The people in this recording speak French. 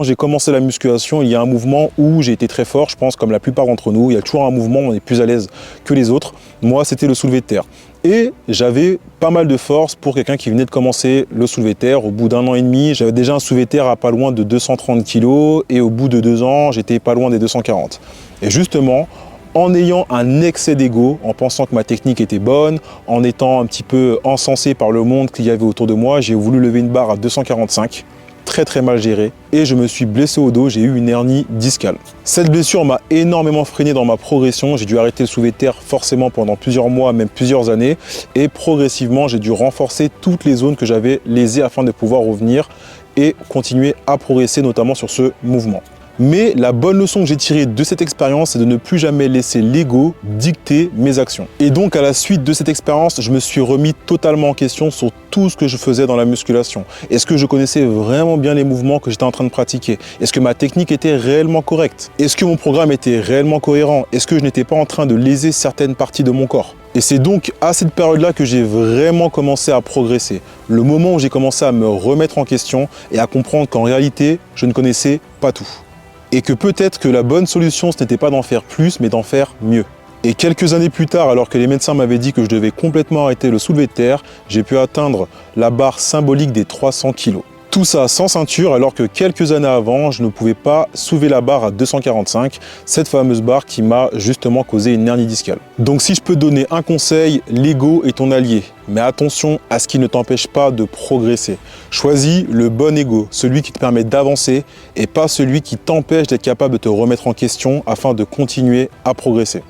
Quand j'ai commencé la musculation, il y a un mouvement où j'ai été très fort, je pense comme la plupart d'entre nous. Il y a toujours un mouvement où on est plus à l'aise que les autres. Moi, c'était le soulevé de terre. Et j'avais pas mal de force pour quelqu'un qui venait de commencer le soulevé de terre. Au bout d'1 an et demi, j'avais déjà un soulevé de terre à pas loin de 230 kg. Et au bout de 2 ans, j'étais pas loin des 240. Et justement, en ayant un excès d'ego, en pensant que ma technique était bonne, en étant un petit peu encensé par le monde qu'il y avait autour de moi, j'ai voulu lever une barre à 245. Très mal géré et je me suis blessé au dos, j'ai eu une hernie discale. Cette blessure m'a énormément freiné dans ma progression, j'ai dû arrêter le soulevé de terre forcément pendant plusieurs mois, même plusieurs années et progressivement j'ai dû renforcer toutes les zones que j'avais lésées afin de pouvoir revenir et continuer à progresser notamment sur ce mouvement. Mais la bonne leçon que j'ai tirée de cette expérience, c'est de ne plus jamais laisser l'ego dicter mes actions. Et donc, à la suite de cette expérience, je me suis remis totalement en question sur tout ce que je faisais dans la musculation. Est-ce que je connaissais vraiment bien les mouvements que j'étais en train de pratiquer? Est-ce que ma technique était réellement correcte? Est-ce que mon programme était réellement cohérent? Est-ce que je n'étais pas en train de léser certaines parties de mon corps? Et c'est donc à cette période-là que j'ai vraiment commencé à progresser. Le moment où j'ai commencé à me remettre en question et à comprendre qu'en réalité, je ne connaissais pas tout. Et que peut-être que la bonne solution, ce n'était pas d'en faire plus, mais d'en faire mieux. Et quelques années plus tard, alors que les médecins m'avaient dit que je devais complètement arrêter le soulevé de terre, j'ai pu atteindre la barre symbolique des 300 kg. Tout ça sans ceinture, alors que quelques années avant, je ne pouvais pas soulever la barre à 245, cette fameuse barre qui m'a justement causé une hernie discale. Donc si je peux donner un conseil, l'ego est ton allié. Mais attention à ce qui ne t'empêche pas de progresser. Choisis le bon ego, celui qui te permet d'avancer et pas celui qui t'empêche d'être capable de te remettre en question afin de continuer à progresser.